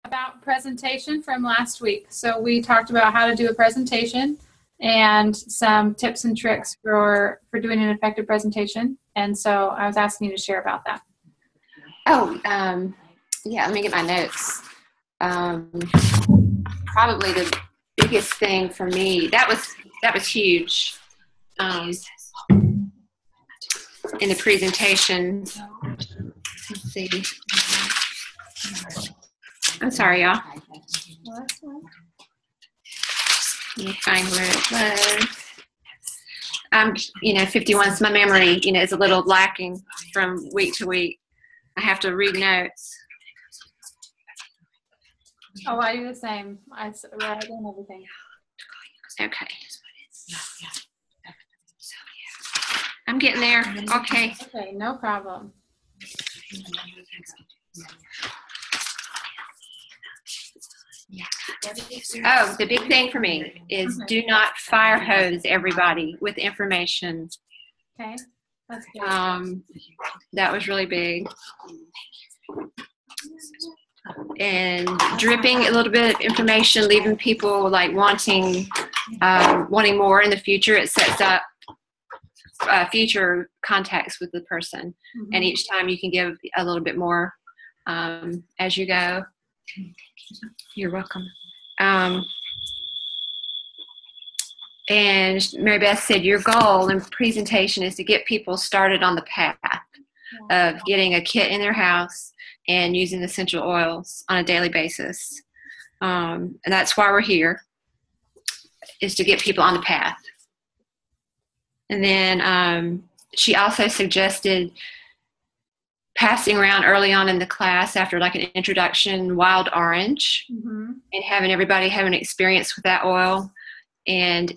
about presentation from last week. So we talked about how to do a presentation and some tips and tricks for doing an effective presentation. And so I was asking you to share about that. Oh, yeah, let me get my notes. Probably the biggest thing for me, that was huge in the presentation. Let's see. I'm sorry, y'all. Let me find where it was. 51, so my memory, is a little lacking from week to week. I have to read notes. Oh, I do the same. I write down everything. Okay. I'm getting there. Okay. Okay, no problem. Oh, the big thing for me is do not fire hose everybody with information. Okay, that's good. That was really big. And dripping a little bit of information, leaving people like wanting more in the future. It sets up future contacts with the person. Mm-hmm. And each time you can give a little bit more as you go. You're welcome. And Mary Beth said your goal in presentation is to get people started on the path of getting a kit in their house and using essential oils on a daily basis. And that's why we're here, is to get people on the path. And then she also suggested passing around early on in the class after like an introduction wild orange, mm-hmm. and having everybody have an experience with that oil. And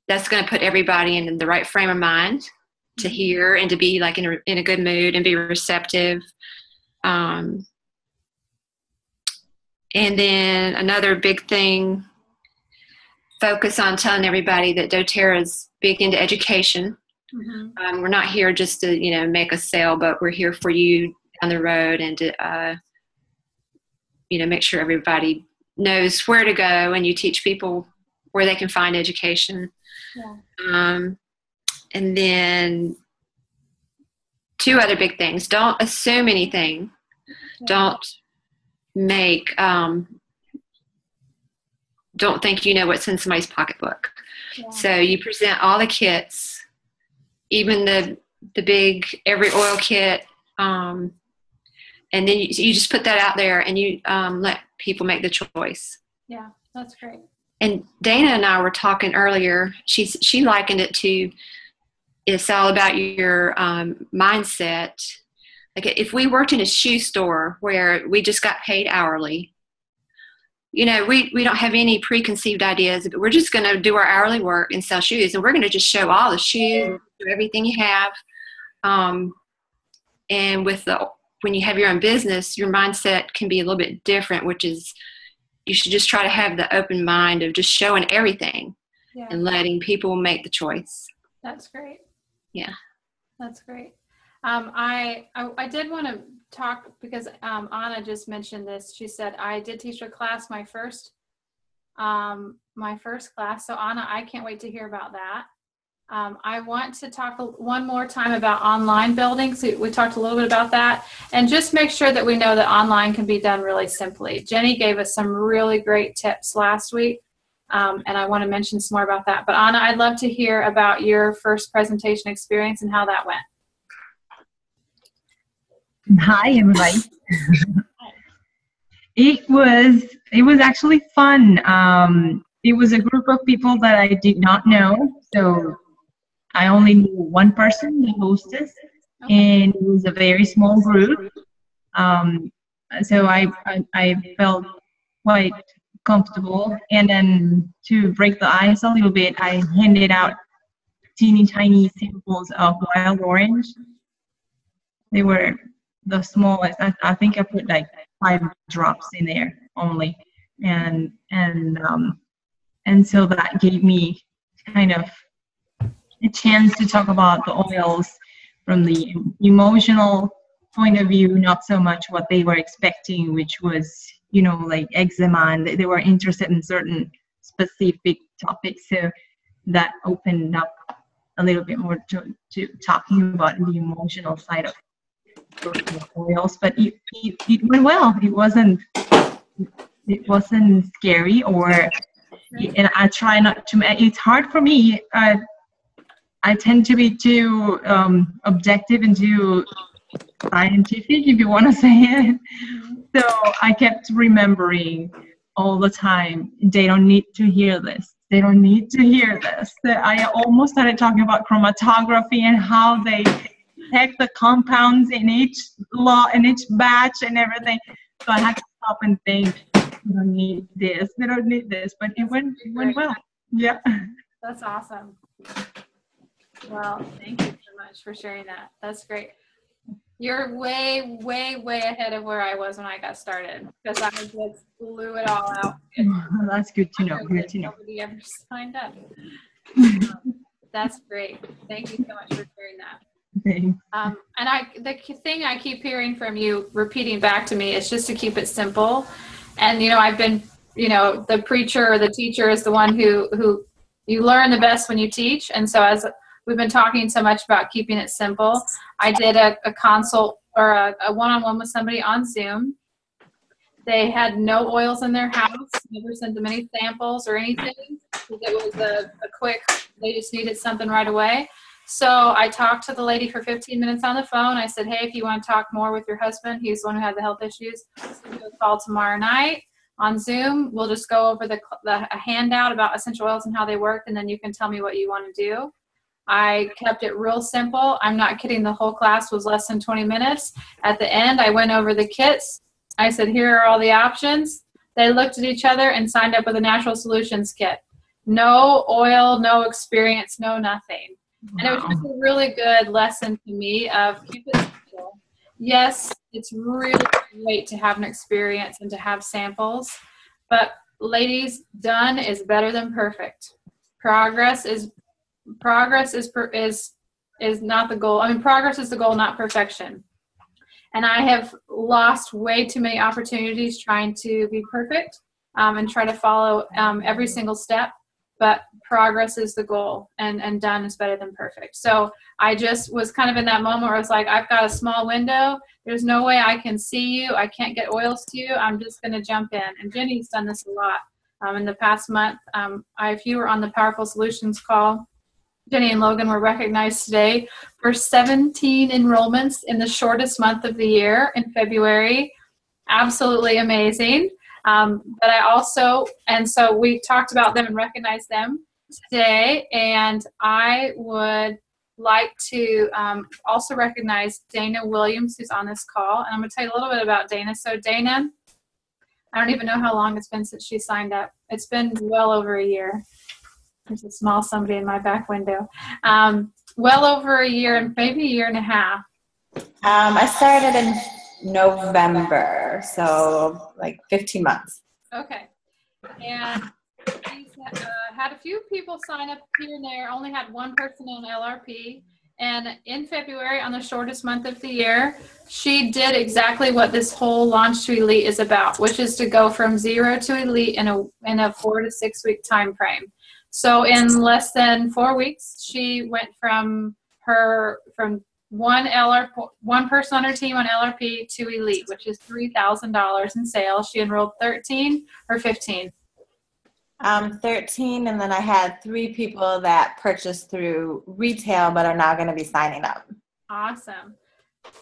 that's going to put everybody in the right frame of mind to hear and to be like in a good mood and be receptive. And then another big thing, focus on telling everybody that doTERRA is big into education. Mm-hmm. We're not here just to, make a sale, but we're here for you down the road and to, make sure everybody knows where to go, and you teach people where they can find education. Yeah. And then 2 other big things. Don't assume anything. Yeah. Don't think you know what's in somebody's pocketbook. Yeah. So you present all the kits, even the big every oil kit, and then you just put that out there and you let people make the choice. Yeah, that's great. And Dana and I were talking earlier. She likened it to, it's all about your mindset. Like if we worked in a shoe store where we just got paid hourly, we don't have any preconceived ideas, but we're just going to do our hourly work and sell shoes, and we're going to just show all the shoes, everything you have. And when you have your own business, your mindset can be a little bit different, which is you should just try to have the open mind of just showing everything. Yeah. And letting people make the choice. That's great. Yeah. That's great. I did want to talk because Anna just mentioned this. She said, I did teach a class, my first class. So Anna, I can't wait to hear about that. I want to talk one more time about online building. So we talked a little bit about that, and just make sure that we know that online can be done really simply. Jenny gave us some really great tips last week. And I want to mention some more about that. But Anna, I'd love to hear about your first presentation experience and how that went. Hi, everybody. It was actually fun. It was a group of people that I did not know, so I only knew one person, the hostess, and it was a very small group. So I felt quite comfortable. And then to break the ice a little bit, I handed out teeny tiny samples of wild orange. They were the smallest. I think I put like 5 drops in there only, and so that gave me kind of a chance to talk about the oils from the emotional point of view, not so much what they were expecting, which was like eczema, and they were interested in certain specific topics. So that opened up a little bit more to talking about the emotional side of oils. But it went well. It wasn't scary, and I try not to. It's hard for me. I tend to be too objective and too scientific, if you want to say it. So I kept remembering all the time, they don't need to hear this. They don't need to hear this. I almost started talking about chromatography and how they detect the compounds in each batch and everything. So I had to stop and think, they don't need this. They don't need this. But it went well. Yeah. That's awesome. Well, thank you so much for sharing that. That's great. You're way, way, way ahead of where I was when I got started, because I just blew it all out. Well, that's good to know. Good to know. Nobody ever signed up. That's great. Thank you so much for sharing that. Thanks. And the thing I keep hearing from you repeating back to me is just to keep it simple. And, I've been, the preacher or the teacher is the one who you learn the best when you teach. And so as we've been talking so much about keeping it simple, I did a consult or a one-on-one with somebody on Zoom. They had no oils in their house, never sent them any samples or anything. It was a quick, they just needed something right away. So I talked to the lady for 15 minutes on the phone. I said, hey, if you want to talk more with your husband, he's the one who had the health issues, we'll call tomorrow night on Zoom. We'll just go over a handout about essential oils and how they work, and then you can tell me what you want to do. I kept it real simple. I'm not kidding. The whole class was less than 20 minutes. At the end, I went over the kits. I said, here are all the options. They looked at each other and signed up with a Natural Solutions kit. No oil, no experience, no nothing. Wow. And it was just a really good lesson to me of keep it simple. Yes, it's really great to have an experience and to have samples. But ladies, done is better than perfect. Progress is not the goal. I mean, progress is the goal, not perfection. And I have lost way too many opportunities trying to be perfect and try to follow every single step. But progress is the goal, and done is better than perfect. So I just was kind of in that moment where I was like, I've got a small window. There's no way I can see you. I can't get oils to you. I'm just going to jump in. And Jenny's done this a lot in the past month. If you were on the Powerful Solutions call, Jenny and Logan were recognized today for 17 enrollments in the shortest month of the year in February. Absolutely amazing. But I also, and so we talked about them and recognized them today. And I would like to also recognize Dana Williams, who's on this call. And I'm going to tell you a little bit about Dana. So Dana, I don't even know how long it's been since she signed up. It's been well over a year. There's a small somebody in my back window. Well over a year, and maybe a year and a half. I started in November, so like 15 months. Okay. And she's had a few people sign up here and there, only had one person on LRP. And in February, on the shortest month of the year, she did exactly what this whole Launch to Elite is about, which is to go from 0 to elite in a 4 to 6 week time frame. So in less than 4 weeks, she went from one person on her team on LRP to elite, which is $3,000 in sales. She enrolled 13 or 15. 13, and then I had 3 people that purchased through retail but are now going to be signing up. Awesome.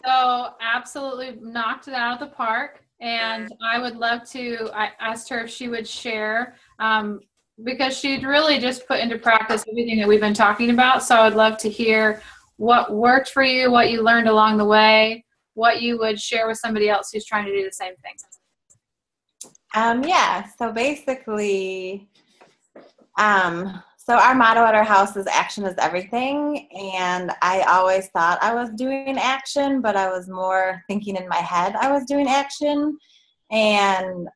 So absolutely knocked it out of the park. And I would love to, I asked her if she would share, because she'd really just put into practice everything that we've been talking about. So I would love to hear what worked for you, what you learned along the way, what you would share with somebody else who's trying to do the same thing. Yeah, so basically, so our motto at our house is action is everything. And I always thought I was doing action, but I was more thinking in my head I was doing action. And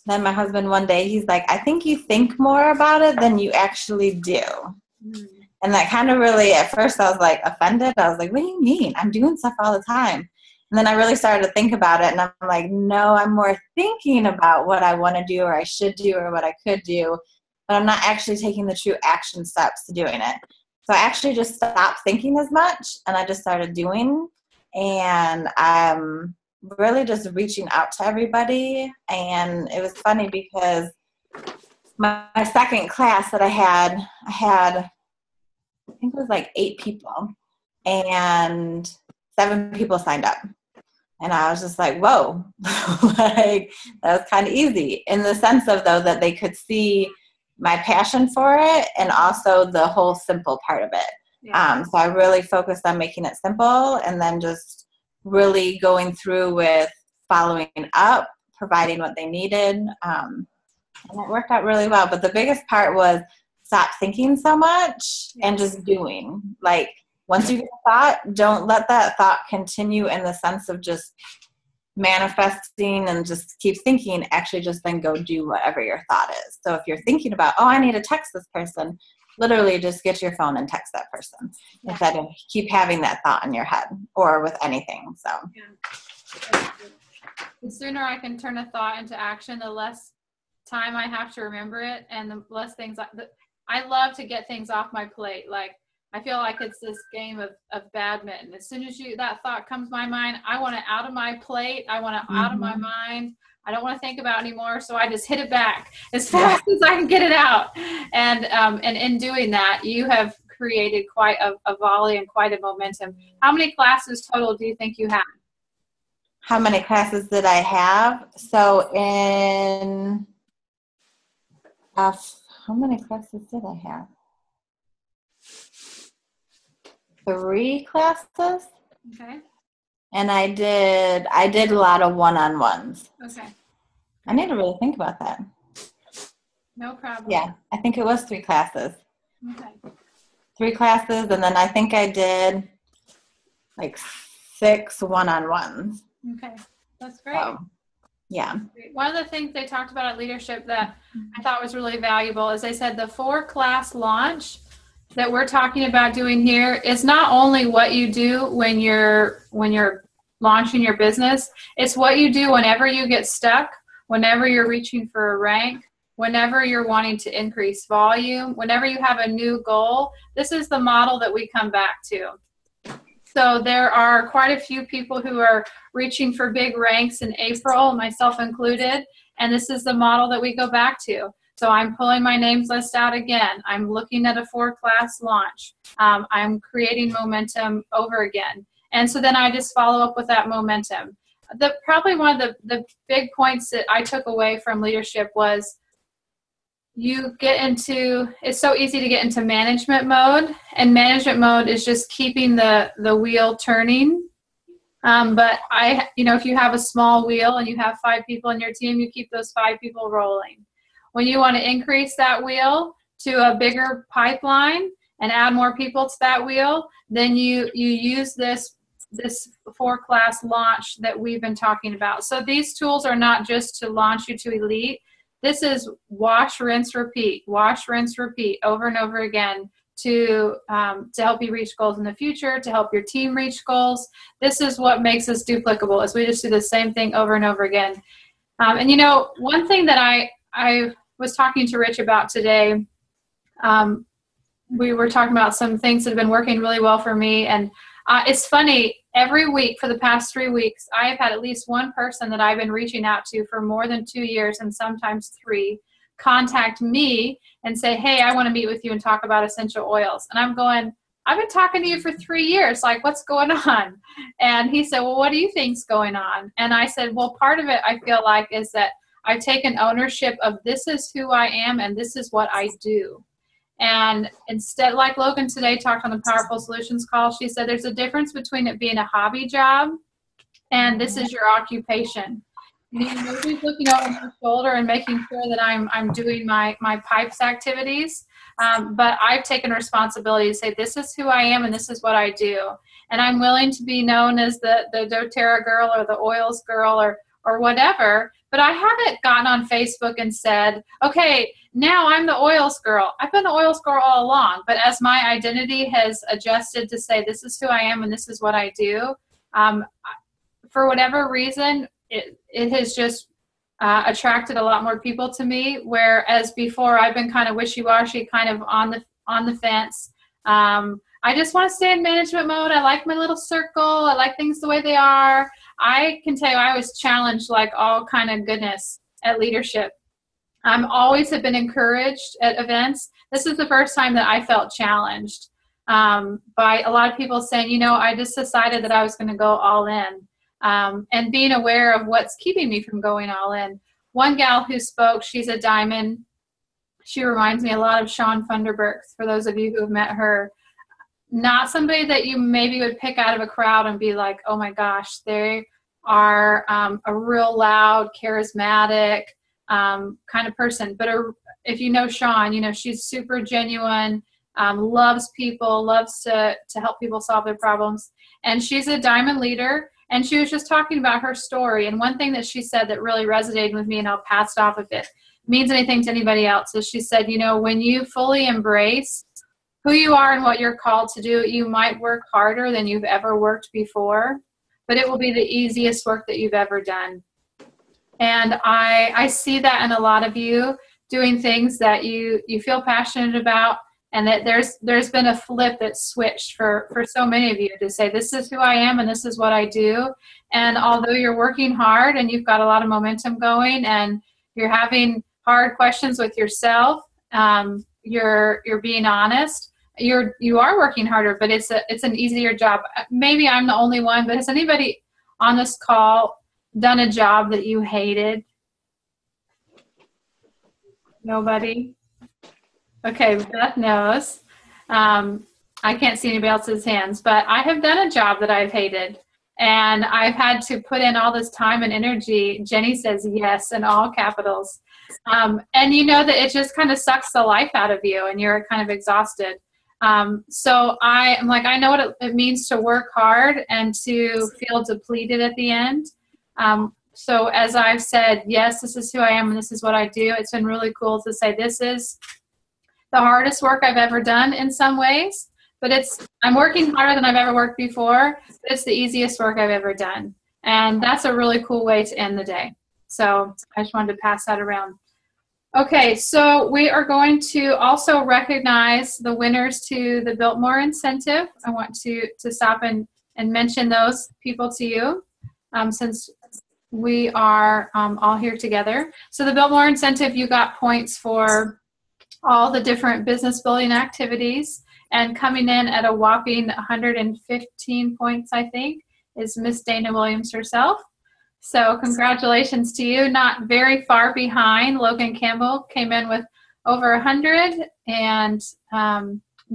then my husband one day, he's like, I think you think more about it than you actually do. Mm. And that kind of really, at first I was like offended. I was like, what do you mean? I'm doing stuff all the time. And then I really started to think about it, and I'm like, no, I'm more thinking about what I want to do or I should do or what I could do, but I'm not actually taking the true action steps to doing it. So I actually just stopped thinking as much, and I just started doing, and I'm really just reaching out to everybody. And it was funny because my second class that I had, I think it was like 8 people, and 7 people signed up. And I was just like, whoa, like that was kind of easy in the sense of, though, that they could see my passion for it and also the whole simple part of it. Yeah. So I really focused on making it simple, and then just really going through with following up, providing what they needed. And it worked out really well. But the biggest part was stop thinking so much and just doing. Like, once you get a thought, don't let that thought continue in the sense of just manifesting and just keep thinking. Actually, just then go do whatever your thought is. So if you're thinking about, oh, I need to text this person, literally just get your phone and text that person instead of keep having that thought in your head or with anything. So the sooner I can turn a thought into action, the less time I have to remember it, and the less things I love to get things off my plate. Like, I feel like it's this game of badminton. As soon as that thought comes to my mind, I want it out of my plate. I want it out of my mind. I don't want to think about it anymore. So I just hit it back as fast as I can get it out. And in doing that, you have created quite a volley and quite a momentum. How many classes total do you think you have? How many classes did I have? So how many classes did I have? 3 classes. Okay. And I did a lot of one-on-ones. Okay. I need to really think about that. No problem. Yeah, I think it was 3 classes. Okay. 3 classes, and then I think I did like 6 one-on-ones. Okay. That's great. So, yeah. One of the things they talked about at leadership that I thought was really valuable is they said the 4-class launch that we're talking about doing here is not only what you do when you're launching your business, it's what you do whenever you get stuck, whenever you're reaching for a rank, whenever you're wanting to increase volume, whenever you have a new goal. This is the model that we come back to. So there are quite a few people who are reaching for big ranks in April, myself included, and this is the model that we go back to. So I'm pulling my names list out again. I'm looking at a 4-class launch. I'm creating momentum over again. And so then I just follow up with that momentum. Probably one of the big points that I took away from leadership was it's so easy to get into management mode, and management mode is just keeping the wheel turning. But if you have a small wheel and you have 5 people in your team, you keep those 5 people rolling. When you want to increase that wheel to a bigger pipeline and add more people to that wheel, then you use this 4-class launch that we've been talking about. So these tools are not just to launch you to elite. This is wash, rinse, repeat over and over again to help you reach goals in the future, to help your team reach goals. This is what makes us duplicable, is we just do the same thing over and over again. And one thing that I was talking to Rich about today, we were talking about some things that have been working really well for me. And it's funny, every week for the past 3 weeks, I have had at least one person that I've been reaching out to for more than 2 years, and sometimes 3, contact me and say, hey, I want to meet with you and talk about essential oils. And I'm going, I've been talking to you for 3 years. Like, what's going on? And he said, well, what do you think's going on? And I said, well, part of it I feel like is that I've taken ownership of this is who I am and this is what I do. And instead, like Logan today talked on the Powerful Solutions call, she said there's a difference between it being a hobby job and this is your occupation. Nobody's looking over my shoulder and making sure that I'm doing my pipes activities. But I've taken responsibility to say this is who I am and this is what I do. And I'm willing to be known as the doTERRA girl or the oils girl or whatever. But I haven't gotten on Facebook and said, okay, now I'm the oils girl. I've been the oils girl all along. But as my identity has adjusted to say this is who I am and this is what I do, for whatever reason, it has just attracted a lot more people to me, whereas before I've been kind of wishy-washy, kind of on the fence. I just want to stay in management mode. I like my little circle. I like things the way they are. I can tell you I was challenged like all kind of goodness at leadership. I'm always have been encouraged at events. This is the first time that I felt challenged by a lot of people saying, I just decided that I was going to go all in, and being aware of what's keeping me from going all in. One gal who spoke, she's a diamond. She reminds me a lot of Sean Funderburk, for those of you who have met her. Not somebody that you maybe would pick out of a crowd and be like, oh my gosh, they are a real loud, charismatic kind of person. But if you know Sean, she's super genuine, loves people, loves to help people solve their problems. And she's a diamond leader. And she was just talking about her story. And one thing that she said that really resonated with me, and I'll pass it off if it means anything to anybody else, is she said, when you fully embrace who you are and what you're called to do, you might work harder than you've ever worked before, but it will be the easiest work that you've ever done. And I see that in a lot of you doing things that you feel passionate about, and that there's been a flip that switched for so many of you to say, this is who I am and this is what I do. And although you're working hard and you've got a lot of momentum going and you're having hard questions with yourself, you're being honest, you are working harder, but it's an easier job. Maybe I'm the only one, but has anybody on this call done a job that you hated? Nobody? Okay, Beth knows. I can't see anybody else's hands, but I have done a job that I've hated, and I've had to put in all this time and energy. Jenny says yes in all capitals. And that it just kind of sucks the life out of you, and you're kind of exhausted. So I'm like, I know what it means to work hard and to feel depleted at the end. So as I've said, yes, this is who I am and this is what I do. It's been really cool to say this is the hardest work I've ever done in some ways, but I'm working harder than I've ever worked before, but it's the easiest work I've ever done. And that's a really cool way to end the day. So I just wanted to pass that around. Okay, so we are going to also recognize the winners to the Biltmore Incentive. I want to stop and mention those people to you since we are all here together. So the Biltmore Incentive, you got points for all the different business building activities, and coming in at a whopping 115 points, I think, is Miss Dana Williams herself. So congratulations to you. Not very far behind, Logan Campbell came in with over 100, and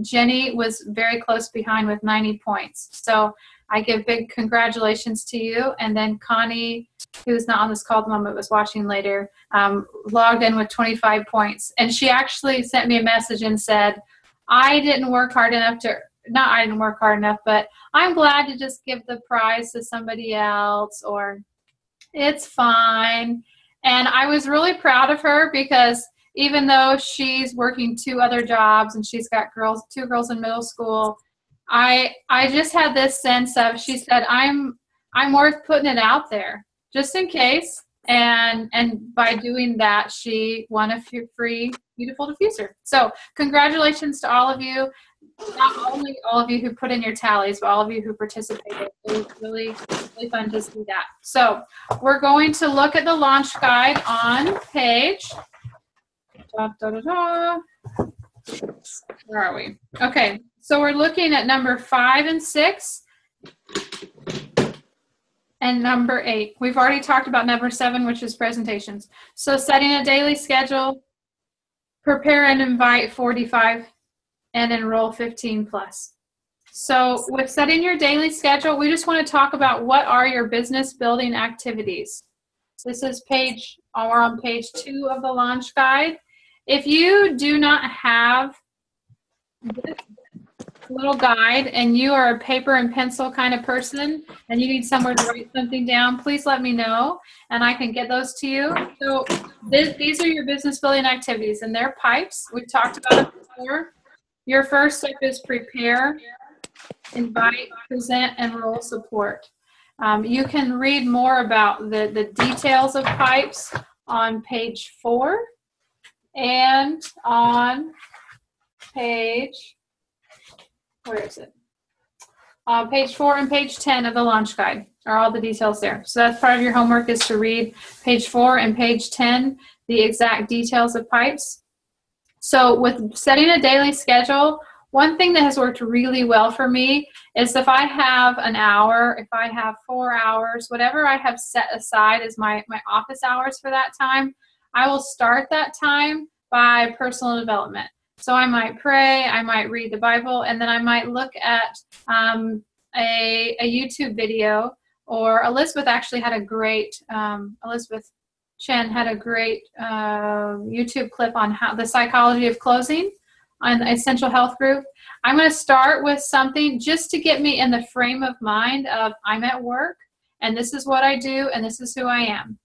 Jenny was very close behind with 90 points. So I give big congratulations to you. And then Connie, who's not on this call at the moment, was watching later, logged in with 25 points. And she actually sent me a message and said, I didn't work hard enough but I'm glad to just give the prize to somebody else, or it's fine. And I was really proud of her, because even though she's working 2 other jobs and she's got 2 girls in middle school, I just had this sense of, she said, I'm worth putting it out there just in case. And by doing that, she won a free beautiful diffuser. So congratulations to all of you. Not only all of you who put in your tallies, but all of you who participated. It was really, really fun to see that. So we're going to look at the launch guide on page. Where are we? Okay, so we're looking at number 5 and 6 and number 8. We've already talked about number 7, which is presentations. So setting a daily schedule, prepare and invite 45, and enroll 15 plus. So with setting your daily schedule, we just want to talk about what are your business building activities. This is we're on page 2 of the launch guide. If you do not have this little guide and you are a paper and pencil kind of person and you need somewhere to write something down, please let me know and I can get those to you. So these are your business building activities, and they're pipes. We've talked about it before. Your first step is prepare, invite, present, enroll, support. You can read more about the details of pipes on page 4 and on page, where is it? Page 4 and page 10 of the launch guide are all the details there. So that's part of your homework, is to read page 4 and page 10, the exact details of pipes. So with setting a daily schedule, one thing that has worked really well for me is if I have an hour, if I have 4 hours, whatever I have set aside as my office hours for that time, I will start that time by personal development. So I might pray, I might read the Bible, and then I might look at a YouTube video. Or Elizabeth actually had a great, Elizabeth Chen had a great YouTube clip on how the psychology of closing on the Essential Health group. I'm going to start with something just to get me in the frame of mind of I'm at work, and this is what I do, and this is who I am.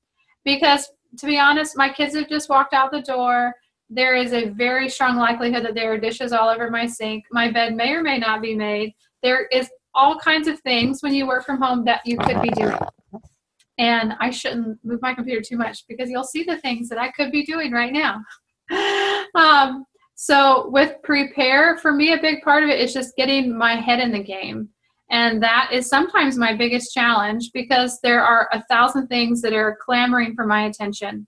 Because to be honest, my kids have just walked out the door. There is a very strong likelihood that there are dishes all over my sink. My bed may or may not be made. There is all kinds of things when you work from home that you could be doing. And I shouldn't move my computer too much because you'll see the things that I could be doing right now. So with prepare, for me, a big part of it is just getting my head in the game. And that is sometimes my biggest challenge because there are 1,000 things that are clamoring for my attention.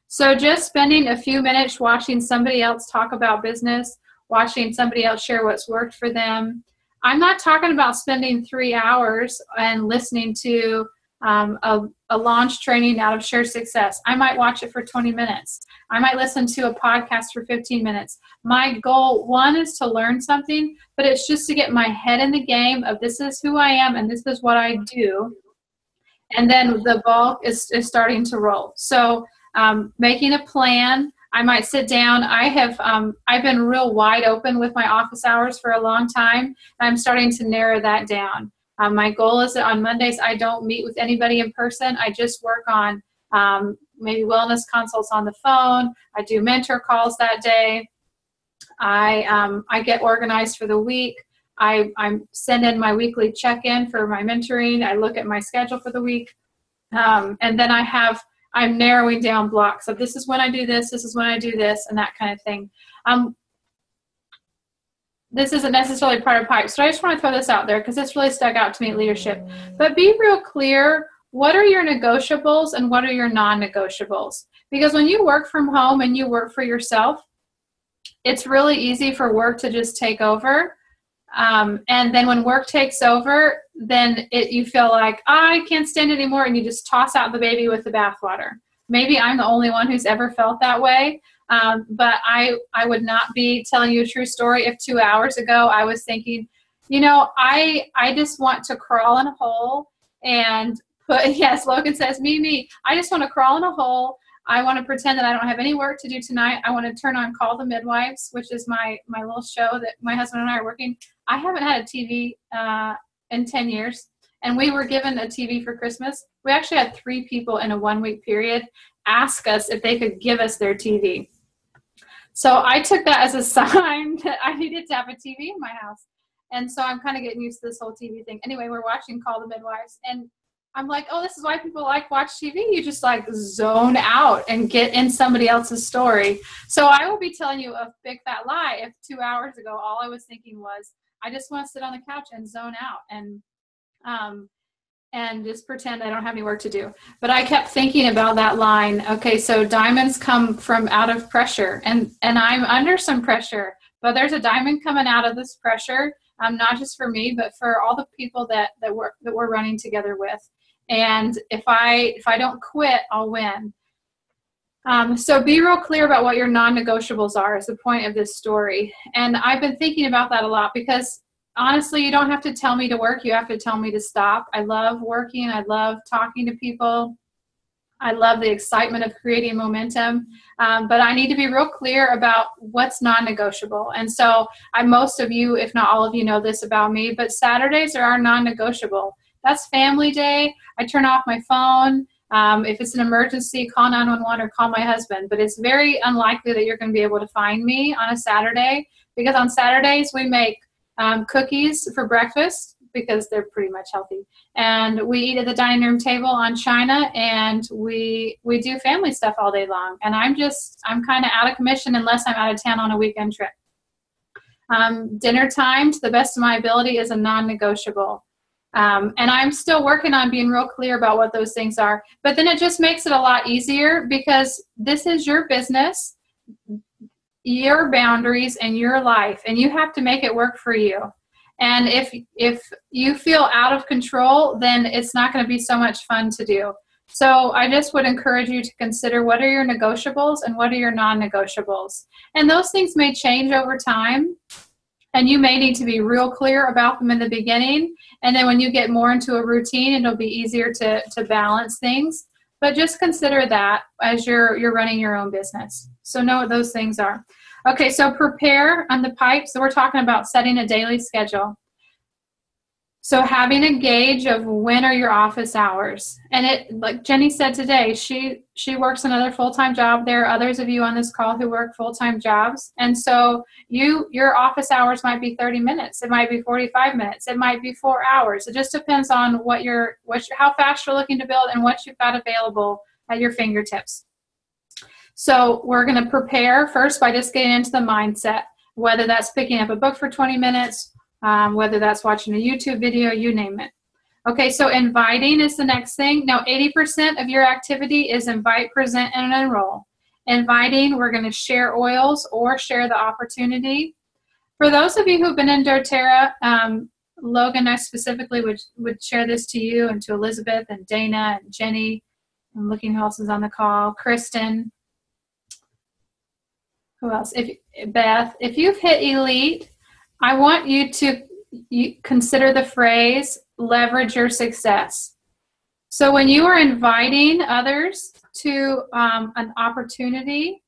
So just spending a few minutes watching somebody else talk about business, watching somebody else share what's worked for them. I'm not talking about spending 3 hours and listening to a launch training out of Share Success. I might watch it for 20 minutes. I might listen to a podcast for 15 minutes. My goal, one, is to learn something, but it's just to get my head in the game of this is who I am and this is what I do. And then the ball is starting to roll. So making a plan. I might sit down. I've been real wide open with my office hours for a long time. I'm starting to narrow that down. My goal is that on Mondays I don't meet with anybody in person. I just work on maybe wellness consults on the phone. I do mentor calls that day. I get organized for the week. I send in my weekly check-in for my mentoring. I look at my schedule for the week. And then I'm narrowing down blocks of this is when I do this is when I do this, and that kind of thing. This isn't necessarily part of pipes, but I just want to throw this out there because this really stuck out to me at leadership. But be real clear, what are your negotiables and what are your non-negotiables? Because when you work from home and you work for yourself, it's really easy for work to just take over. And then when work takes over, then you feel like, I can't stand it anymore, and you just toss out the baby with the bathwater. Maybe I'm the only one who's ever felt that way, but I would not be telling you a true story if 2 hours ago I was thinking, I just want to crawl in a hole and yes, Logan says, me, I just want to crawl in a hole. I want to pretend that I don't have any work to do tonight. I want to turn on Call the Midwives, which is my little show that my husband and I are working. I haven't had a TV in 10 years, and we were given a TV for Christmas. We actually had 3 people in a 1-week period ask us if they could give us their TV. So I took that as a sign that I needed to have a TV in my house. And so I'm kind of getting used to this whole TV thing. Anyway, we're watching Call the Midwives, and I'm like, oh, this is why people watch TV. You just zone out and get in somebody else's story. So I will be telling you a big fat lie if 2 hours ago all I was thinking was, I just want to sit on the couch and zone out and just pretend I don't have any work to do. But I kept thinking about that line. Okay, so diamonds come from out of pressure, and I'm under some pressure, but there's a diamond coming out of this pressure, not just for me, but for all the people that we're running together with. And if I don't quit, I'll win. So be real clear about what your non-negotiables are is the point of this story. And I've been thinking about that a lot because honestly, you don't have to tell me to work. You have to tell me to stop. I love working. I love talking to people. I love the excitement of creating momentum. But I need to be real clear about what's non-negotiable. And so most of you, if not all of you, know this about me, but Saturdays are our non-negotiable. That's family day. I turn off my phone. If it's an emergency, call 911 or call my husband. But it's very unlikely that you're going to be able to find me on a Saturday because on Saturdays we make cookies for breakfast because they're pretty much healthy. And we eat at the dining room table on china, and we do family stuff all day long. And I'm kind of out of commission unless I'm out of town on a weekend trip. Dinner time, to the best of my ability, is a non-negotiable. And I'm still working on being real clear about what those things are. But then it just makes it a lot easier, because this is your business, your boundaries, and your life, and you have to make it work for you. And if you feel out of control, then it's not going to be so much fun to do. So I just would encourage you to consider, what are your negotiables and what are your non-negotiables? And those things may change over time, and you may need to be real clear about them in the beginning. And then when you get more into a routine, it'll be easier to balance things. But just consider that as you're running your own business. So know what those things are. Okay, so prepare on the pipe. So we're talking about setting a daily schedule. So having a gauge of when are your office hours. And it, like Jenny said today, she works another full-time job. There are others of you on this call who work full-time jobs. And so your office hours might be 30 minutes. It might be 45 minutes. It might be 4 hours. It just depends on how fast you're looking to build and what you've got available at your fingertips. So we're going to prepare first by just getting into the mindset, whether that's picking up a book for 20 minutes, whether that's watching a YouTube video, you name it. Okay, so inviting is the next thing. Now, 80% of your activity is invite, present, and enroll. Inviting, we're going to share oils or share the opportunity. For those of you who've been in doTERRA, Logan, I specifically would share this to you and to Elizabeth and Dana and Jenny. I'm looking who else is on the call. Kristen. Who else? Beth, if you've hit Elite, I want you to consider the phrase, leverage your success. So when you are inviting others to an opportunity,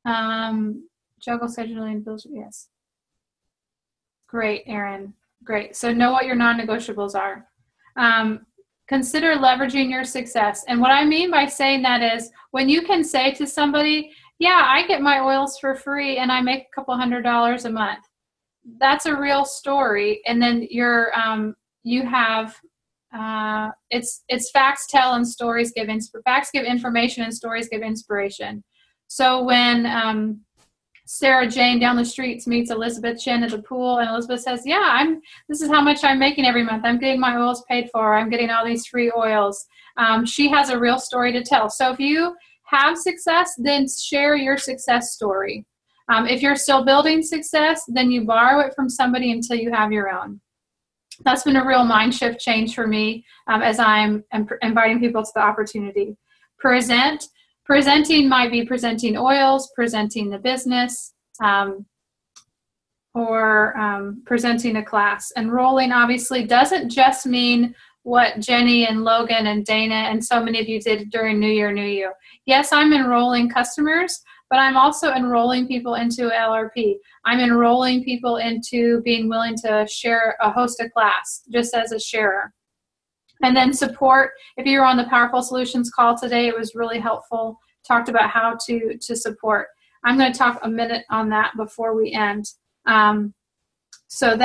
juggle scheduling and build, yes. Great, Erin. Great. So know what your non-negotiables are. Consider leveraging your success. And what I mean by saying that is, when you can say to somebody, yeah, I get my oils for free and I make a couple $100 a month. That's a real story. And then it's facts tell and stories give facts give information and stories give inspiration. So when Sarah Jane down the streets meets Elizabeth Chen at the pool, and Elizabeth says, yeah, this is how much I'm making every month. I'm getting my oils paid for. I'm getting all these free oils. She has a real story to tell. So if you have success, then share your success story. If you're still building success, then you borrow it from somebody until you have your own. That's been a real mind shift change for me as I'm inviting people to the opportunity. Presenting might be presenting oils, presenting the business, or presenting a class. Enrolling obviously doesn't just mean what Jenny and Logan and Dana and so many of you did during New Year, New You. Yes, I'm enrolling customers, but I'm also enrolling people into LRP. I'm enrolling people into being willing to host a class just as a sharer. And then support. If you were on the Powerful Solutions call today, it was really helpful. Talked about how to support. I'm going to talk a minute on that before we end. So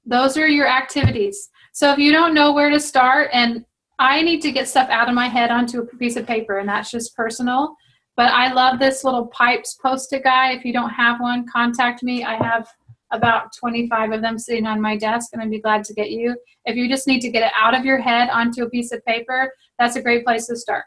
those are your activities. So if you don't know where to start, and I need to get stuff out of my head onto a piece of paper, and that's just personal. But I love this little pipes Post-it guy. If you don't have one, contact me. I have about 25 of them sitting on my desk, and I'd be glad to get you. If you just need to get it out of your head onto a piece of paper, that's a great place to start.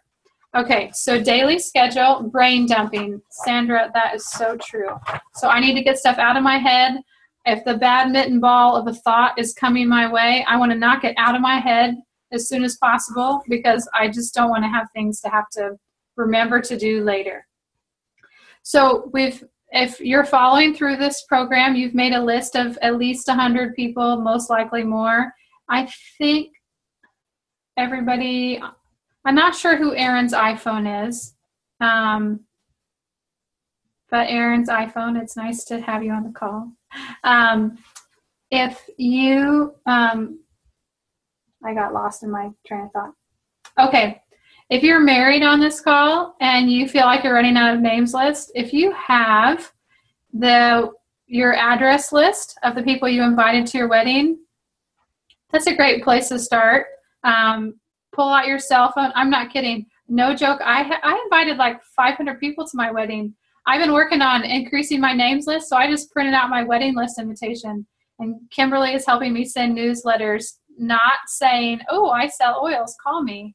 Okay, so daily schedule, brain dumping. Sandra, that is so true. So I need to get stuff out of my head. If the badminton ball of a thought is coming my way, I want to knock it out of my head as soon as possible, because I just don't want to have things to have to remember to do later. So if you're following through this program, you've made a list of at least 100 people, most likely more. I think everybody, I'm not sure who Erin's iPhone is, but Erin's iPhone, it's nice to have you on the call. If you, I got lost in my train of thought. Okay. If you're married on this call and you feel like you're running out of names list, if you have your address list of the people you invited to your wedding, That's a great place to start. Pull out your cell phone. I'm not kidding. No joke. I invited like 500 people to my wedding. I've been working on increasing my names list, so I just printed out my wedding list invitation. And Kimberly is helping me send newsletters, not saying, oh, I sell oils, call me.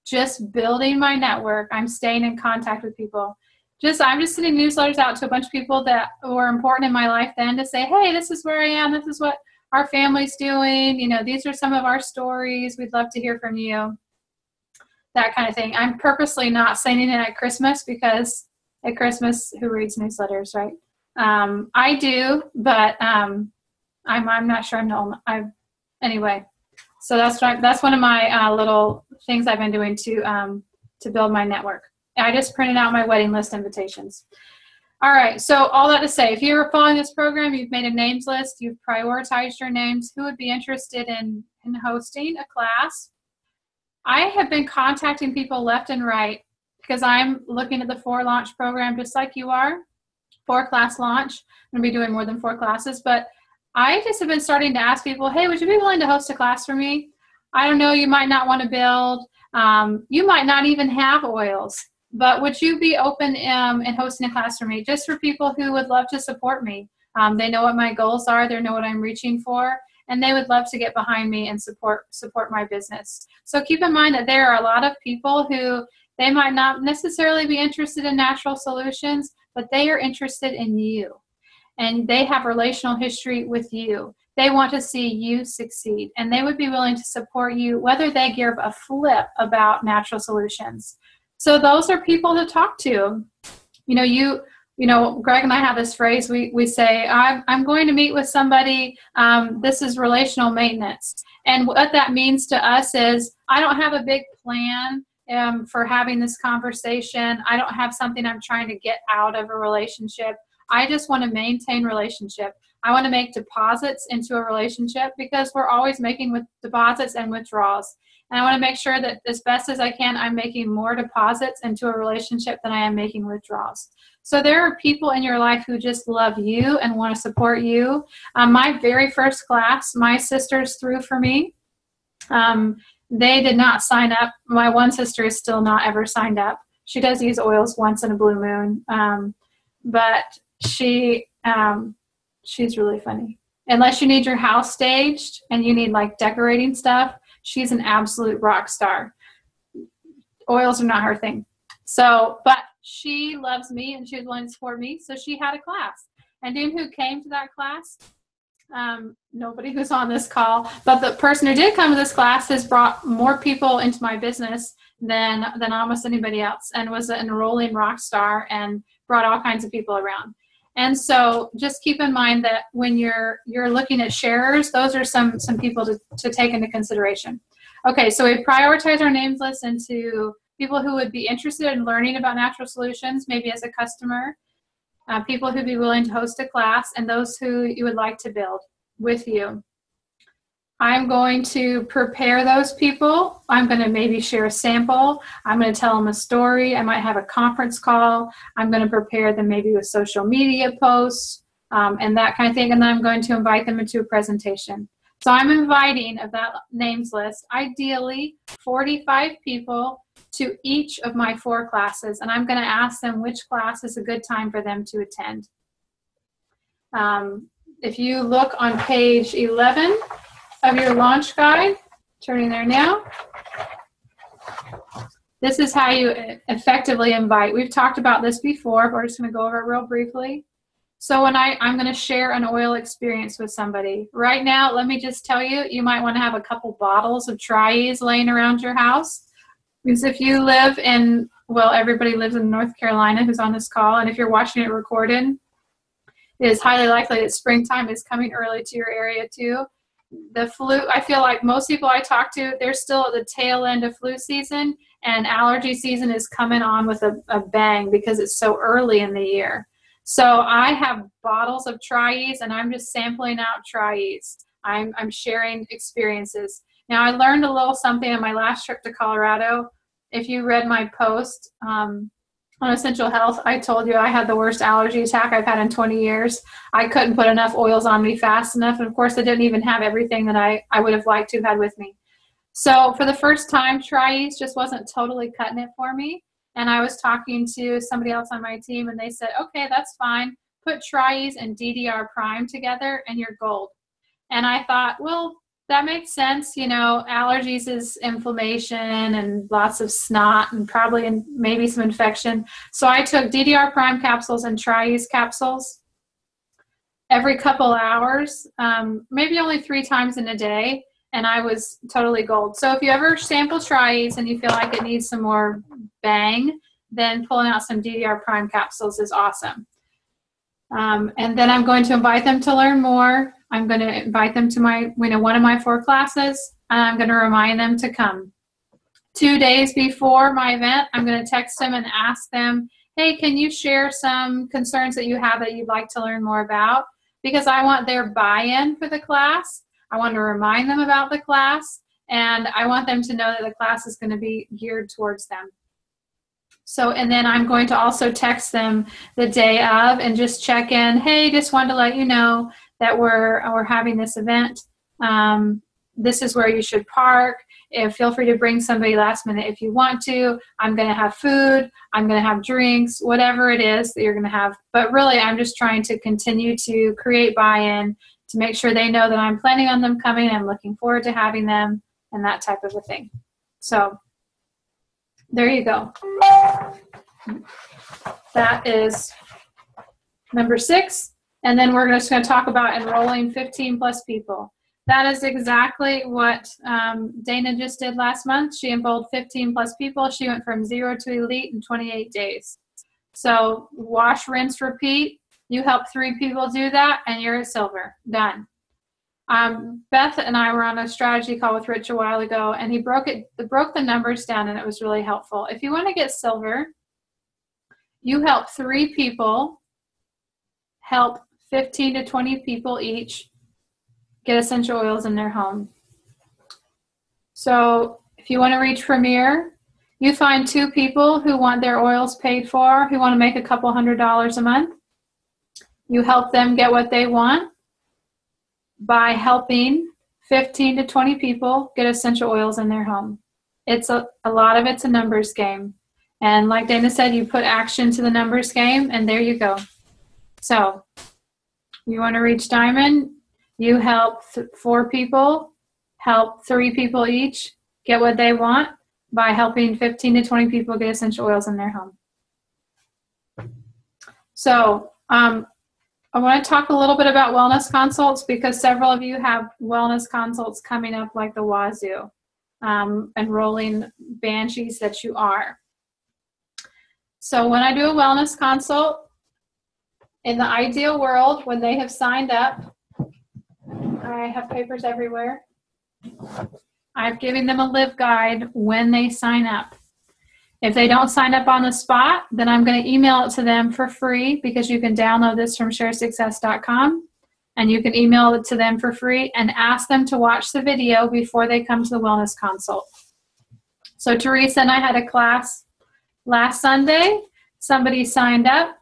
Just building my network. I'm staying in contact with people. I'm just sending newsletters out to a bunch of people that were important in my life then to say, hey, this is where I am. This is what our family's doing. You know, these are some of our stories. We'd love to hear from you. That kind of thing. I'm purposely not sending it at Christmas because at Christmas, who reads newsletters, right? I do, but I'm not sure I'm the only. Anyway, so that's one of my little things I've been doing to build my network. I just printed out my wedding list invitations. All right, so all that to say, if you're following this program, you've made a names list, you've prioritized your names, who would be interested in hosting a class? I have been contacting people left and right because I'm looking at the 4 launch program just like you are, 4-class launch. I'm going to be doing more than 4 classes, but I just have been starting to ask people, hey, would you be willing to host a class for me? I don't know, you might not want to build. You might not even have oils. But would you be open in hosting a class for me, just for people who would love to support me? They know what my goals are. They know what I'm reaching for. And they would love to get behind me and support my business. So keep in mind that there are a lot of people who they might not necessarily be interested in natural solutions, but they are interested in you. And they have relational history with you. They want to see you succeed. And they would be willing to support you, whether they give a flip about natural solutions. So those are people to talk to. You know, Greg and I have this phrase, we say, I'm going to meet with somebody, this is relational maintenance. And what that means to us is, I don't have a big plan for having this conversation. I don't have something I'm trying to get out of a relationship. I just want to maintain relationship. I want to make deposits into a relationship because we're always making with deposits and withdrawals. And I want to make sure that as best as I can, I'm making more deposits into a relationship than I am making withdrawals. So there are people in your life who just love you and want to support you. My very first class, my sisters threw for me. They did not sign up. My one sister is still not ever signed up. She does use oils once in a blue moon. But she's really funny. Unless you need your house staged and you need like decorating stuff, she's an absolute rock star. Oils are not her thing. But she loves me and she was willing to support me. So she had a class. And do you know who came to that class? Nobody who's on this call. But the person who did come to this class has brought more people into my business than almost anybody else, and was an enrolling rock star and brought all kinds of people around. And so just keep in mind that when you're looking at sharers, those are some people to take into consideration. Okay, so we prioritize our names list into people who would be interested in learning about natural solutions, maybe as a customer, people who'd be willing to host a class, and those who you would like to build with you. I'm going to prepare those people. I'm going to maybe share a sample. I'm going to tell them a story. I might have a conference call. I'm going to prepare them maybe with social media posts and that kind of thing. And then I'm going to invite them into a presentation. So I'm inviting, of that names list, ideally 45 people to each of my 4 classes. And I'm going to ask them which class is a good time for them to attend. If you look on page 11 of your launch guide, turning there now, this is how you effectively invite. We've talked about this before, but we're just going to go over it real briefly. So when I'm going to share an oil experience with somebody. Right now, let me just tell you, you might want to have a couple bottles of Tri-Ease laying around your house. Because if you live in, well, everybody lives in North Carolina who's on this call, and if you're watching it recorded, it is highly likely that springtime is coming early to your area too. The flu, I feel like most people I talk to, they're still at the tail end of flu season, and allergy season is coming on with a bang because it's so early in the year. So I have bottles of Tri-Ease, and I'm just sampling out Tri-Ease. I'm sharing experiences. Now, I learned a little something on my last trip to Colorado. If you read my post, on Essential Health, I told you I had the worst allergy attack I've had in 20 years. I couldn't put enough oils on me fast enough. And of course, I didn't even have everything that I would have liked to have had with me. So for the first time, Tri-Ease just wasn't totally cutting it for me. And I was talking to somebody else on my team, and they said, okay, that's fine. Put Tri-Ease and DDR Prime together, and you're gold. And I thought, well, that makes sense. You know, allergies is inflammation and lots of snot and probably maybe some infection. So I took DDR Prime capsules and Tri-Ease capsules every couple hours, maybe only 3 times in a day. And I was totally gold. So if you ever sample Tri-Ease and you feel like it needs some more bang, then pulling out some DDR Prime capsules is awesome. And then I'm going to invite them to learn more. I'm going to invite them to one of my 4 classes, and I'm going to remind them to come. 2 days before my event, I'm going to text them and ask them, hey, can you share some concerns that you have that you'd like to learn more about? Because I want their buy-in for the class. I want to remind them about the class, and I want them to know that the class is going to be geared towards them. So, and then I'm going to also text them the day of and just check in. Hey, just wanted to let you know that we're having this event. This is where you should park. Feel free to bring somebody last minute if you want to. I'm going to have food. I'm going to have drinks, whatever it is that you're going to have. But really, I'm just trying to continue to create buy-in to make sure they know that I'm planning on them coming. I'm looking forward to having them and that type of a thing. So there you go. That is number 6. And then we're just going to talk about enrolling 15 plus people. That is exactly what Dana just did last month. She enrolled 15 plus people. She went from 0 to elite in 28 days. So wash, rinse, repeat. You help 3 people do that, and you're at silver. Done. Beth and I were on a strategy call with Rich a while ago, and he broke the numbers down, and it was really helpful. If you want to get silver, you help 3 people, help 15 to 20 people each get essential oils in their home. So if you want to reach Premier, you find 2 people who want their oils paid for, who want to make a couple $100s a month. You help them get what they want by helping 15 to 20 people get essential oils in their home. It's a lot of it's a numbers game. And like Dana said, you put action to the numbers game, and there you go. So you want to reach Diamond, you help 4 people, help 3 people each get what they want by helping 15 to 20 people get essential oils in their home. So I want to talk a little bit about wellness consults because several of you have wellness consults coming up like the wazoo, enrolling banshees that you are. So when I do a wellness consult, in the ideal world, when they have signed up, I have papers everywhere. I've given them a live guide when they sign up. If they don't sign up on the spot, then I'm going to email it to them for free because you can download this from sharesuccess.com and you can email it to them for free and ask them to watch the video before they come to the wellness consult. So Teresa and I had a class last Sunday. Somebody signed up.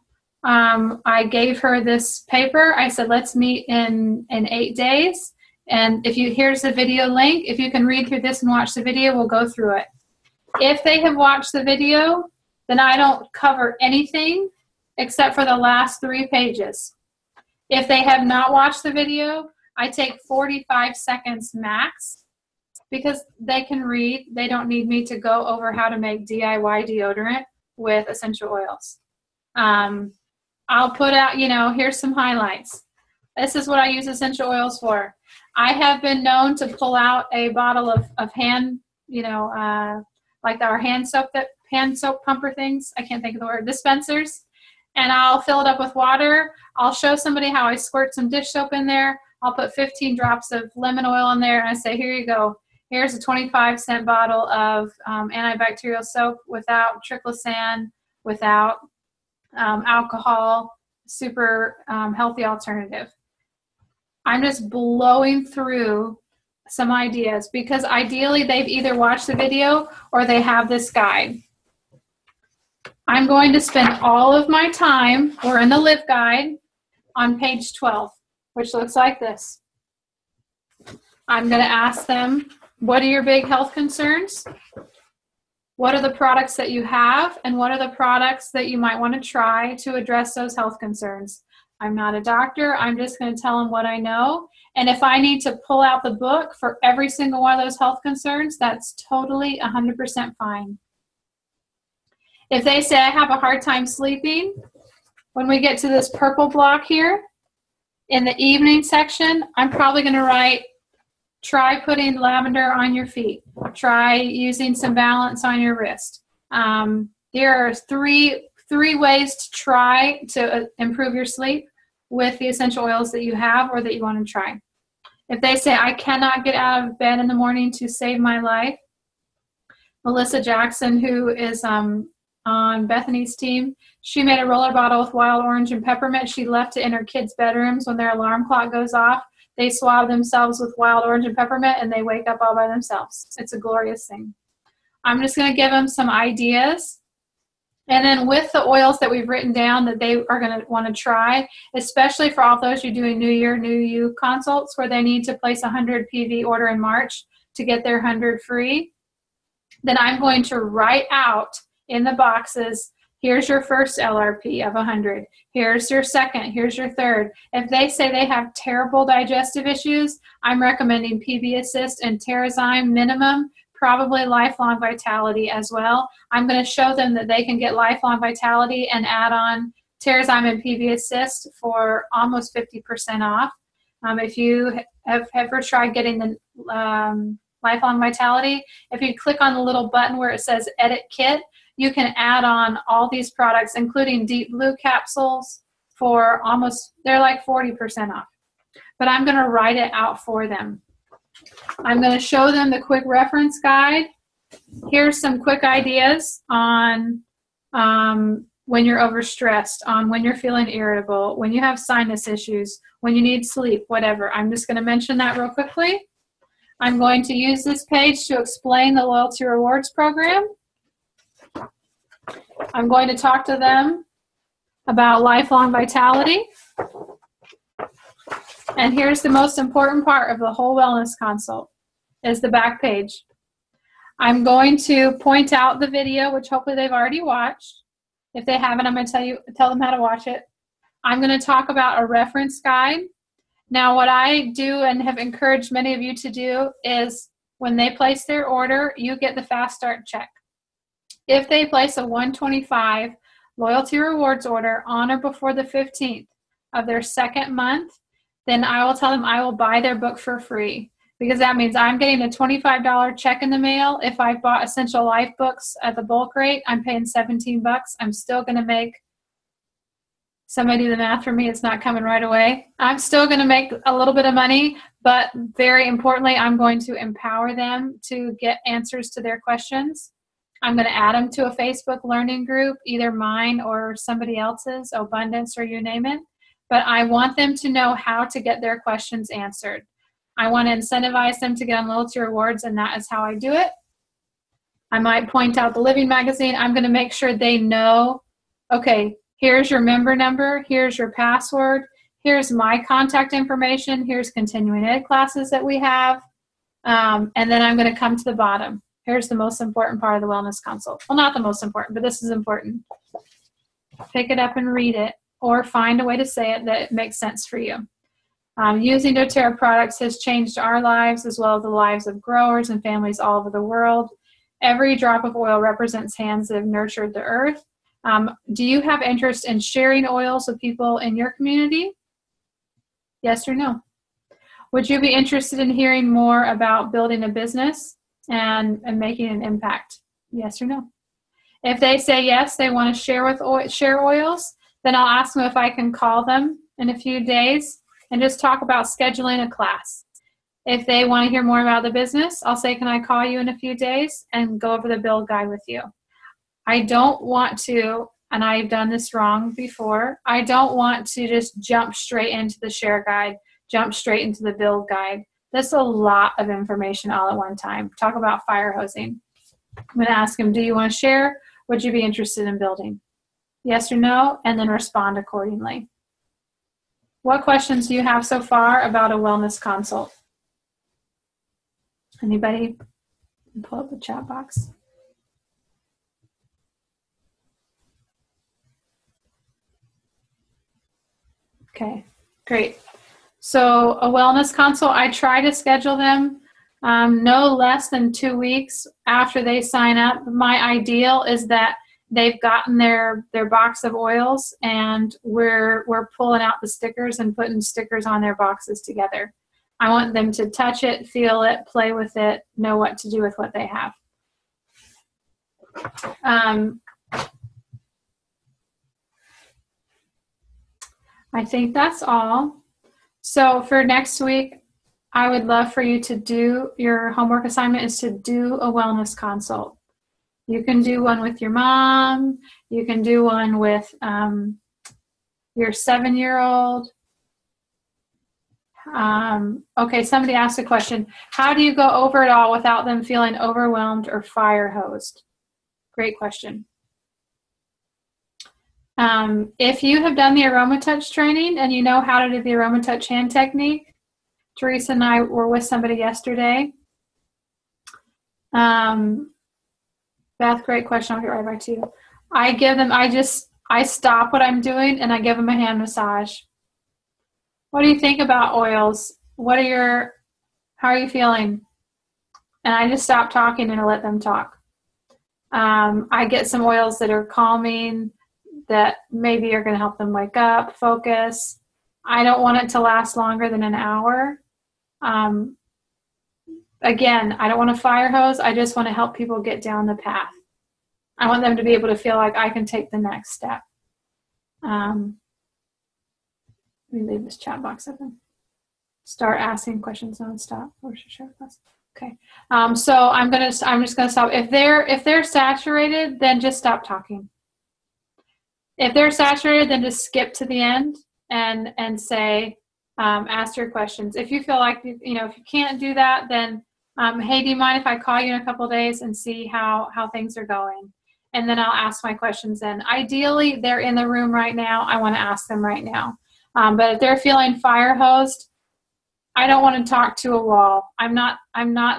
I gave her this paper. I said, let's meet in 8 days. And here's the video link. If you can read through this and watch the video, we'll go through it. If they have watched the video, then I don't cover anything except for the last 3 pages. If they have not watched the video, I take 45 seconds max because they can read. They don't need me to go over how to make DIY deodorant with essential oils. I'll put out, here's some highlights. This is what I use essential oils for. I have been known to pull out a bottle of hand, like our hand soap pumper things. I can't think of the word, dispensers. And I'll fill it up with water. I'll show somebody how I squirt some dish soap in there. I'll put 15 drops of lemon oil in there. And I say, here you go. Here's a 25-cent bottle of antibacterial soap without triclosan, without alcohol, super healthy alternative. I'm just blowing through some ideas because ideally they've either watched the video or they have this guide. I'm going to spend all of my time, we're in the Live Guide, on page 12, which looks like this. I'm going to ask them, what are your big health concerns? What are the products that you have, and what are the products that you might want to try to address those health concerns? I'm not a doctor. I'm just going to tell them what I know. And if I need to pull out the book for every single one of those health concerns, that's totally 100% fine. If they say I have a hard time sleeping, when we get to this purple block here, in the evening section, I'm probably going to write, try putting lavender on your feet. Try using some balance on your wrist. There are three ways to try to improve your sleep with the essential oils that you have or that you want to try. If they say, I cannot get out of bed in the morning to save my life, Melissa Jackson, who is on Bethany's team, she made a roller bottle with wild orange and peppermint. She left it in her kids' bedrooms. When their alarm clock goes off, they swab themselves with wild orange and peppermint, and they wake up all by themselves. It's a glorious thing. I'm just going to give them some ideas. And then with the oils that we've written down that they are going to want to try, especially for all those who are doing New Year, New You consults where they need to place a 100 PV order in March to get their 100 free, then I'm going to write out in the boxes, here's your first LRP of 100. Here's your second. Here's your third. If they say they have terrible digestive issues, I'm recommending PV Assist and Terrazyme minimum, probably Lifelong Vitality as well. I'm going to show them that they can get Lifelong Vitality and add on Terrazyme and PV Assist for almost 50% off. If you have ever tried getting the Lifelong Vitality, if you click on the little button where it says Edit Kit, you can add on all these products, including Deep Blue capsules for almost, they're like 40% off. But I'm going to write it out for them. I'm going to show them the quick reference guide. Here's some quick ideas on when you're overstressed, on when you're feeling irritable, when you have sinus issues, when you need sleep, whatever. I'm just going to mention that real quickly. I'm going to use this page to explain the Loyalty Rewards program. I'm going to talk to them about Lifelong Vitality. And here's the most important part of the whole wellness consult, is the back page. I'm going to point out the video, which hopefully they've already watched. If they haven't, I'm going to tell them how to watch it. I'm going to talk about a reference guide. Now, what I do and have encouraged many of you to do is when they place their order, you get the Fast Start check. If they place a 125 Loyalty Rewards order on or before the 15th of their second month, then I will tell them I will buy their book for free, because that means I'm getting a $25 check in the mail. If I bought Essential Life books at the bulk rate, I'm paying $17. I'm still going to make, somebody do the math for me, it's not coming right away. I'm still going to make a little bit of money, but very importantly, I'm going to empower them to get answers to their questions. I'm going to add them to a Facebook learning group, either mine or somebody else's, Abundance or you name it. But I want them to know how to get their questions answered. I want to incentivize them to get on Loyalty Rewards, and that is how I do it. I might point out the Living Magazine. I'm going to make sure they know, okay, here's your member number, here's your password, here's my contact information, here's continuing ed classes that we have, and then I'm going to come to the bottom. Here's the most important part of the wellness consult. Well, not the most important, but this is important. Pick it up and read it, or find a way to say it that makes sense for you. Using doTERRA products has changed our lives as well as the lives of growers and families all over the world. Every drop of oil represents hands that have nurtured the earth. Do you have interest in sharing oils with people in your community? Yes or no? Would you be interested in hearing more about building a business and making an impact? Yes or no? If they say yes, they want to share oils, then I'll ask them if I can call them in a few days and just talk about scheduling a class. If they want to hear more about the business, I'll say, can I call you in a few days and go over the build guide with you? I don't want to, and I've done this wrong before, I don't want to just jump straight into the share guide, jump straight into the build guide. That's a lot of information all at one time. Talk about fire hosing. I'm going to ask them, do you want to share would you be interested in building? Yes or no, and then respond accordingly. What questions do you have so far about a wellness consult? Anybody? Pull up the chat box. Okay, great. So a wellness consult, I try to schedule them no less than 2 weeks after they sign up. My ideal is that they've gotten their box of oils, and we're pulling out the stickers and putting stickers on their boxes together. I want them to touch it, feel it, play with it, know what to do with what they have. I think that's all. So for next week, I would love for you to do, your homework assignment is to do a wellness consult. You can do one with your mom. You can do one with your 7-year-old. Okay, somebody asked a question. How do you go over it all without them feeling overwhelmed or fire hosed? Great question. If you have done the AromaTouch training and you know how to do the AromaTouch hand technique, Teresa and I were with somebody yesterday. Beth, great question. I'll get right back to you. I give them, I stop what I'm doing and I give them a hand massage. What do you think about oils? How are you feeling? And I just stop talking and I let them talk. I get some oils that are calming, that maybe are going to help them wake up, focus. I don't want it to last longer than an hour. Again, I don't want to fire hose. I just want to help people get down the path. I want them to be able to feel like I can take the next step. Let me leave this chat box open. Start asking questions nonstop. Okay. So I'm just gonna stop. If they're saturated, then just stop talking. If they're saturated, then just skip to the end and say, ask your questions. If you feel like, if you can't do that, then, hey, do you mind if I call you in a couple of days and see how things are going? And then I'll ask my questions then. Ideally, they're in the room right now. I want to ask them right now. But if they're feeling fire hosed, I don't want to talk to a wall. I'm not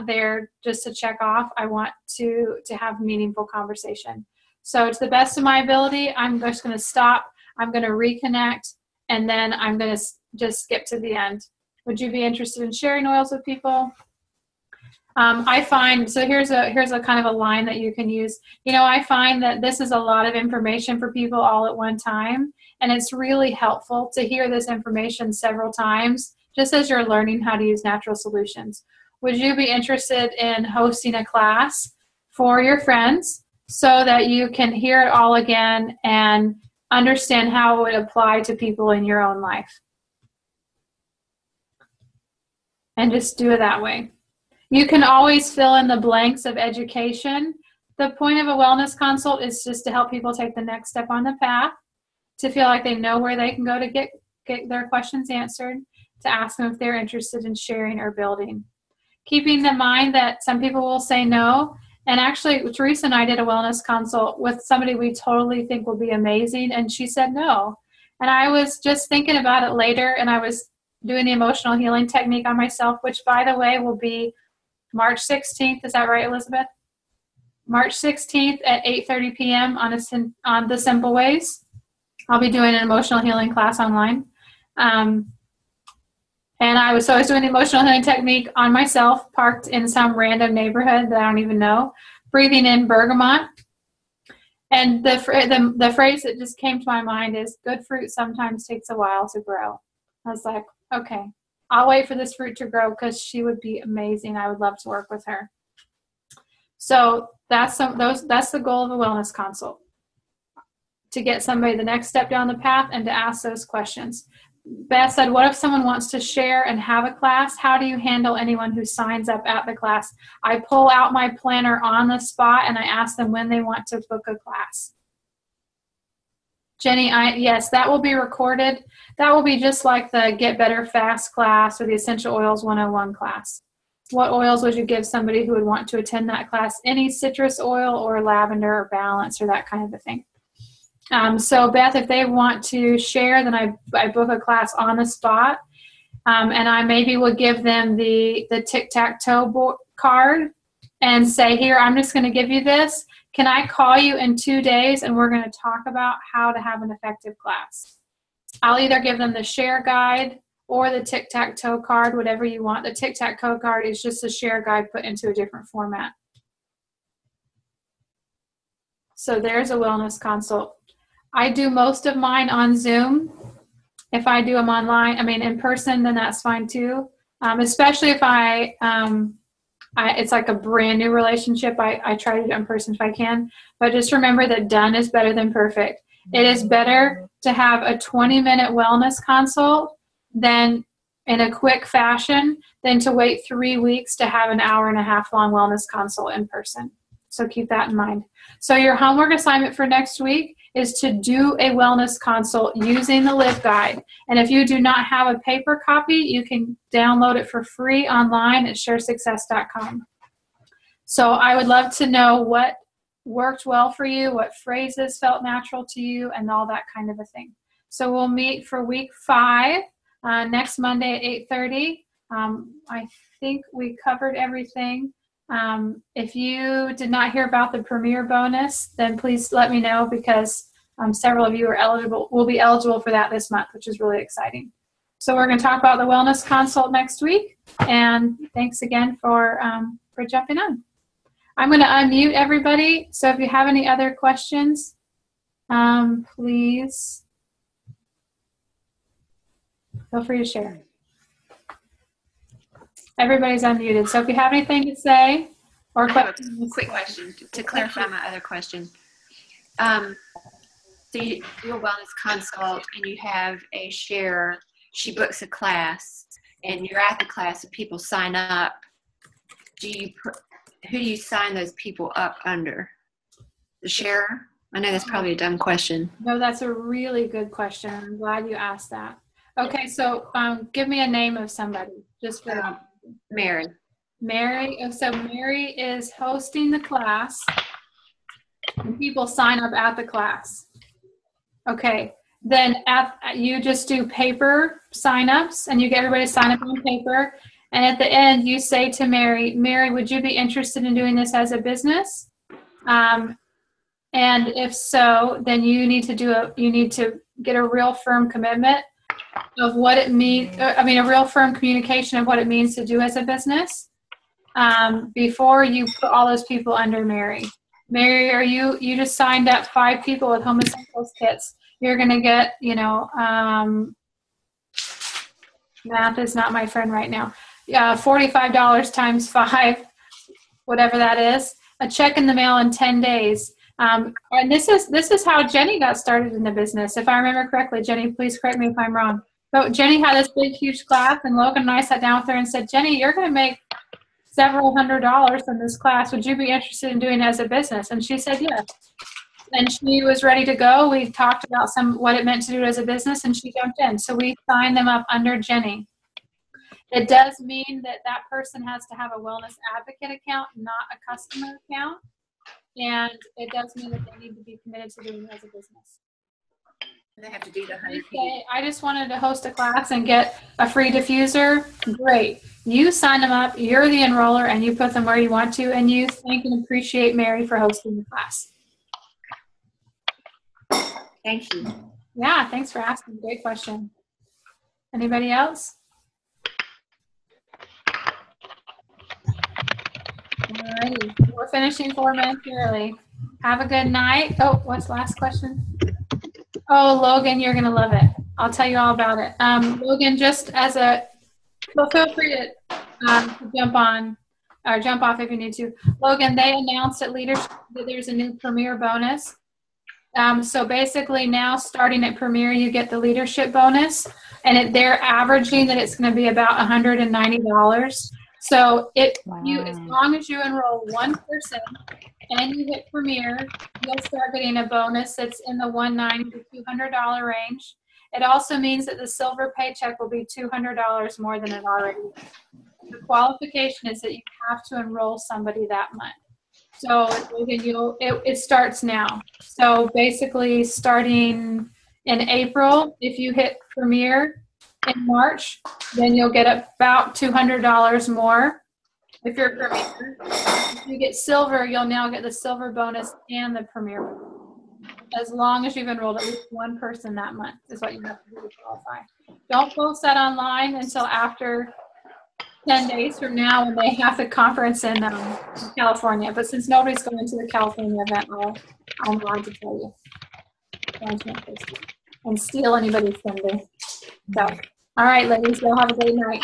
there just to check off. I want to have meaningful conversation. So to the best of my ability, I'm just going to stop. I'm going to reconnect, and then I'm going to just skip to the end. Would you be interested in sharing oils with people? I find, so here's a kind of a line that you can use. I find that this is a lot of information for people all at one time, and it's really helpful to hear this information several times, just as you're learning how to use natural solutions. Would you be interested in hosting a class for your friends so that you can hear it all again and understand how it would apply to people in your own life? And just do it that way. You can always fill in the blanks of education. The point of a wellness consult is just to help people take the next step on the path, to feel like they know where they can go to get their questions answered, to ask them if they're interested in sharing or building. Keeping in mind that some people will say no. And actually, Teresa and I did a wellness consult with somebody we totally think will be amazing, and she said no. And I was just thinking about it later, and I was doing the emotional healing technique on myself, which, by the way, will be March 16th. Is that right, Elizabeth? March 16th at 8:30 p.m. on the Simple Ways. I'll be doing an emotional healing class online. And I was doing the emotional healing technique on myself, parked in some random neighborhood that I don't even know, breathing in bergamot. And the phrase that just came to my mind is, good fruit sometimes takes a while to grow. I was like, okay, I'll wait for this fruit to grow because she would be amazing. I would love to work with her. So that's the goal of a wellness consult, to get somebody the next step down the path and to ask those questions. Beth said, what if someone wants to share and have a class? How do you handle anyone who signs up at the class? I pull out my planner on the spot and I ask them when they want to book a class. Jenny, yes, that will be recorded. That will be just like the Get Better Fast class or the Essential Oils 101 class. what oils would you give somebody who would want to attend that class? Any citrus oil or lavender or balance or that kind of a thing. So Beth, if they want to share, then I book a class on the spot. And I maybe would give them the tic-tac-toe card and say, here, I'm just going to give you this. Can I call you in 2 days and we're going to talk about how to have an effective class? I'll either give them the share guide or the tic-tac-toe card, whatever you want. The tic-tac-toe card is just a share guide put into a different format. So there's a wellness consult. I do most of mine on Zoom. If I do them online, in person, then that's fine too. Especially if it's like a brand new relationship, I try to do it in person if I can. But just remember that done is better than perfect. It is better to have a 20-minute wellness consult than in a quick fashion than to wait 3 weeks to have an hour-and-a-half long wellness consult in person. So keep that in mind. So your homework assignment for next week is to do a wellness consult using the LiveGuide. And if you do not have a paper copy, you can download it for free online at sharesuccess.com. So I would love to know what worked well for you, what phrases felt natural to you, and all that kind of a thing. So we'll meet for week 5 next Monday at 8:30. I think we covered everything. If you did not hear about the Premier bonus, then please let me know because several of you will be eligible for that this month, which is really exciting. So we're going to talk about the wellness consult next week. And thanks again for jumping on. I'm going to unmute everybody. So if you have any other questions, please feel free to share. Everybody's unmuted. So if you have anything to say or questions. Quick question to clarify my other question. So you do a wellness consult and you have a share, she books a class and you're at the class and people sign up. Who do you sign those people up under? The sharer? I know that's probably a dumb question. No, that's a really good question. I'm glad you asked that. Okay, so give me a name of somebody just for Mary. Mary. So Mary is hosting the class and people sign up at the class. Okay, then you just do paper signups and you get everybody to sign up on paper. And at the end, you say to Mary, Mary, would you be interested in doing this as a business? And if so, then you need to get a real firm commitment of what it means. A real firm communication of what it means to do as a business before you put all those people under Mary. Mary, you just signed up 5 people with Home Essentials kits. You're going to get, math is not my friend right now. $45 times 5, whatever that is, a check in the mail in 10 days. And this is how Jenny got started in the business. If I remember correctly, Jenny, please correct me if I'm wrong. But Jenny had this big, huge class, and Logan and I sat down with her and said, Jenny, you're going to make several $100s in this class. Would you be interested in doing it as a business? And she said yes. And she was ready to go. We talked about what it meant to do it as a business, and she jumped in. So we signed them up under Jenny. It does mean that that person has to have a Wellness Advocate account, not a customer account. And it does mean that they need to be committed to doing it as a business. They have to do the 100 Okay, I just wanted to host a class and get a free diffuser. Great. You sign them up, you're the enroller, and you put them where you want to, and you thank and appreciate Mary for hosting the class. Thank you. Yeah, thanks for asking. Great question. Anybody else? Alrighty, we're finishing 4 minutes early. Have a good night. Oh, what's the last question? Oh, Logan, you're gonna love it. I'll tell you all about it. Logan, just as feel free to jump on or jump off if you need to. Logan, they announced at Leadership that there's a new Premier bonus. So basically now starting at Premier, you get the Leadership bonus, and they're averaging that it's going to be about $190. So as long as you enroll one person and you hit Premier, you'll start getting a bonus that's in the $190 to $200 range. It also means that the Silver paycheck will be $200 more than it already is. The qualification is that you have to enroll somebody that month. So it starts now. So basically starting in April, if you hit Premier in March, then you'll get about $200 more if you're Premier. If you get Silver, you'll now get the Silver bonus and the Premier bonus. As long as you've enrolled at least one person that month is what you have to do to qualify. Don't post that online until after 10 days from now when they have the conference in California. But since nobody's going to the California event, I'm allowed to tell you. And steal anybody's thunder. So, all right, ladies, y'all have a great night.